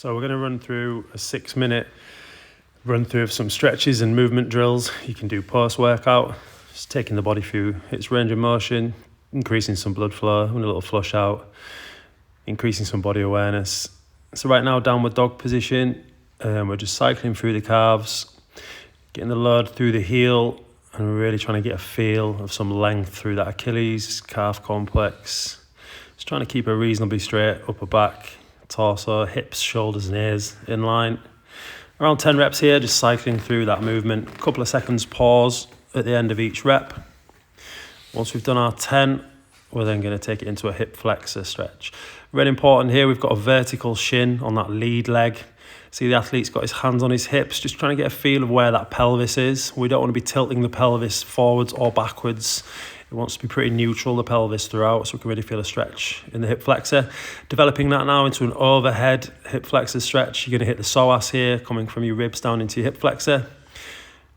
So we're going to run through a 6-minute run through of some stretches and movement drills you can do post-workout. Just taking the body through its range of motion, increasing some blood flow and a little flush out, increasing some body awareness. So right now, downward dog position, we're just cycling through the calves, getting the load through the heel, and we're really trying to get a feel of some length through that Achilles calf complex. Just trying to keep a reasonably straight upper back, torso, hips, shoulders and ears in line. Around 10 reps here, just cycling through that movement. A couple of seconds pause at the end of each rep. Once we've done our 10, we're then going to take it into a hip flexor stretch. Really important here, we've got a vertical shin on that lead leg. See the athlete's got his hands on his hips, just trying to get a feel of where that pelvis is. We don't want to be tilting the pelvis forwards or backwards. It wants to be pretty neutral, the pelvis throughout, so we can really feel a stretch in the hip flexor. Developing that now into an overhead hip flexor stretch. You're going to hit the psoas here, coming from your ribs down into your hip flexor.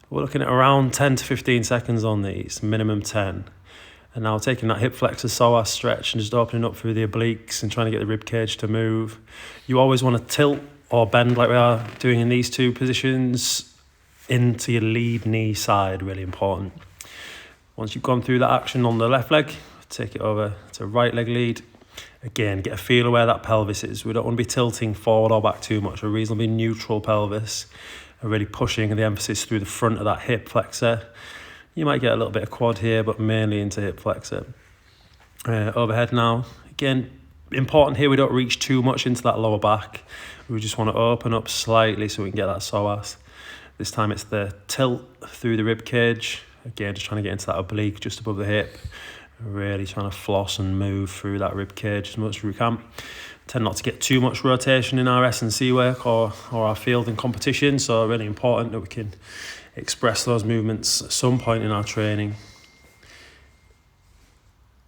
We're looking at around 10 to 15 seconds on these, minimum 10. And now taking that hip flexor psoas stretch and just opening up through the obliques and trying to get the rib cage to move. You always want to tilt or bend like we are doing in these two positions into your lead knee side, really important. Once you've gone through that action on the left leg, take it over to right leg lead. Again, get a feel of where that pelvis is. We don't want to be tilting forward or back too much. A reasonably neutral pelvis and really pushing the emphasis through the front of that hip flexor. You might get a little bit of quad here, but mainly into hip flexor. Overhead now. Again, important here we don't reach too much into that lower back. We just want to open up slightly so we can get that psoas. This time it's the tilt through the rib cage. Again, just trying to get into that oblique just above the hip. Really trying to floss and move through that rib cage as much as we can. Tend not to get too much rotation in our S&C work or our field and competition, so really important that we can express those movements at some point in our training.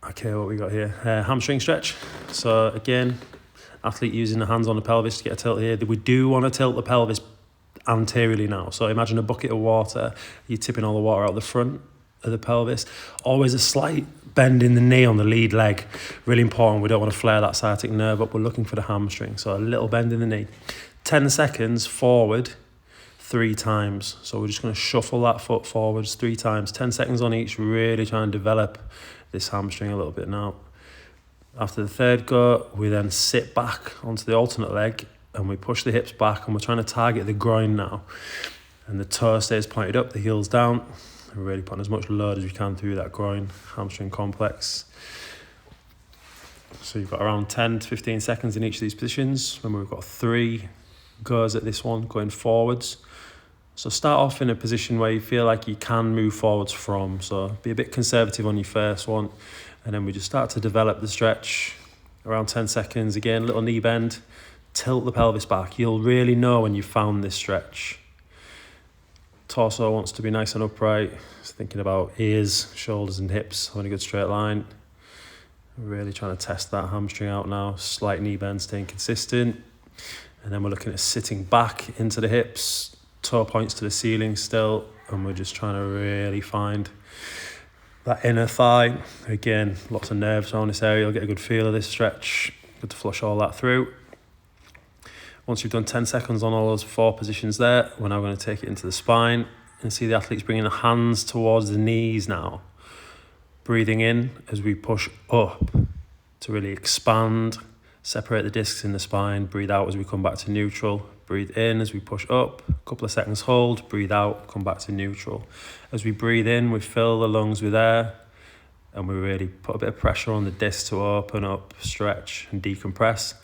Okay, what we got here? Hamstring stretch. So again, athlete using the hands on the pelvis to get a tilt here. We do want to tilt the pelvis anteriorly now. So imagine a bucket of water, you're tipping all the water out the front of the pelvis. Always a slight bend in the knee on the lead leg. Really important, we don't want to flare that sciatic nerve up. We're looking for the hamstring. So a little bend in the knee. 10 seconds forward 3 times. So we're just going to shuffle that foot forwards 3 times. 10 seconds on each, really try and develop this hamstring a little bit now. After the third go, we then sit back onto the alternate leg and we push the hips back and we're trying to target the groin now. And the toe stays pointed up, the heel's down. We're really putting as much load as we can through that groin hamstring complex. So you've got around 10 to 15 seconds in each of these positions. Remember, we've got 3 goes at this one, going forwards. So start off in a position where you feel like you can move forwards from. So be a bit conservative on your first one. And then we just start to develop the stretch. Around 10 seconds, again, little knee bend. Tilt the pelvis back. You'll really know when you've found this stretch. Torso wants to be nice and upright. Just thinking about ears, shoulders and hips, having a good straight line. Really trying to test that hamstring out now. Slight knee bend, staying consistent. And then we're looking at sitting back into the hips. Toe points to the ceiling still. And we're just trying to really find that inner thigh. Again, lots of nerves around this area. You'll get a good feel of this stretch. Good to flush all that through. Once you've done 10 seconds on all those 4 positions there, we're now going to take it into the spine and see the athletes bringing the hands towards the knees now. Breathing in as we push up to really expand, separate the discs in the spine. Breathe out as we come back to neutral. Breathe in as we push up, a couple of seconds hold, breathe out, come back to neutral. As we breathe in, we fill the lungs with air and we really put a bit of pressure on the disc to open up, stretch and decompress.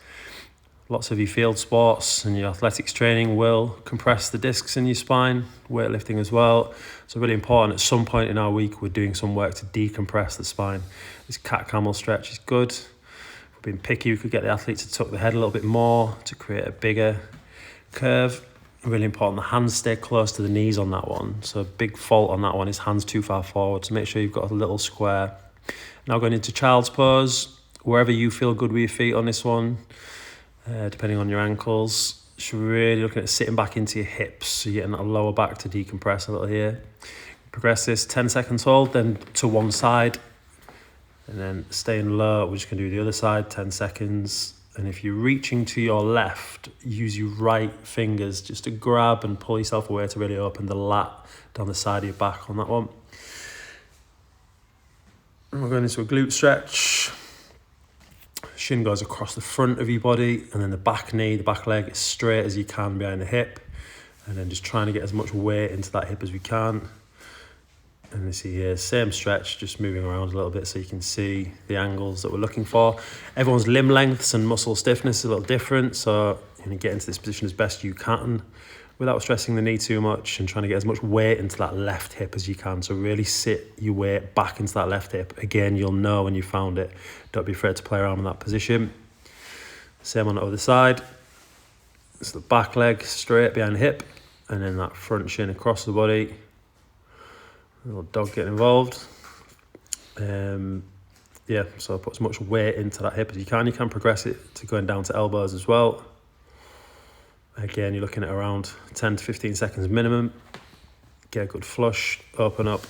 Lots of your field sports and your athletics training will compress the discs in your spine, weightlifting as well. So really important, at some point in our week, we're doing some work to decompress the spine. This cat-camel stretch is good. If we're being picky, we could get the athlete to tuck the head a little bit more to create a bigger curve. Really important, the hands stay close to the knees on that one. So a big fault on that one is hands too far forward. So make sure you've got a little square. Now going into child's pose, wherever you feel good with your feet on this one. Depending on your ankles, should really looking at sitting back into your hips, so you're getting that lower back to decompress a little here. Progress this 10 seconds hold, then to one side, and then staying low. We're just going to do the other side, 10 seconds, And if you're reaching to your left, use your right fingers just to grab and pull yourself away to really open the lat down the side of your back on that one. And we're going into a glute stretch. Shin goes across the front of your body, and then the back knee, the back leg, as straight as you can behind the hip. And then just trying to get as much weight into that hip as we can. And you see here, same stretch, just moving around a little bit so you can see the angles that we're looking for. Everyone's limb lengths and muscle stiffness is a little different, so you know, get into this position as best you can without stressing the knee too much and trying to get as much weight into that left hip as you can. So really sit your weight back into that left hip. Again, you'll know when you found it. Don't be afraid to play around in that position. Same on the other side. So the back leg straight behind the hip, and then that front shin across the body. A little dog getting involved. Yeah, so put as much weight into that hip as you can. You can progress it to going down to elbows as well. Again, you're looking at around 10 to 15 seconds minimum. Get a good flush, open up,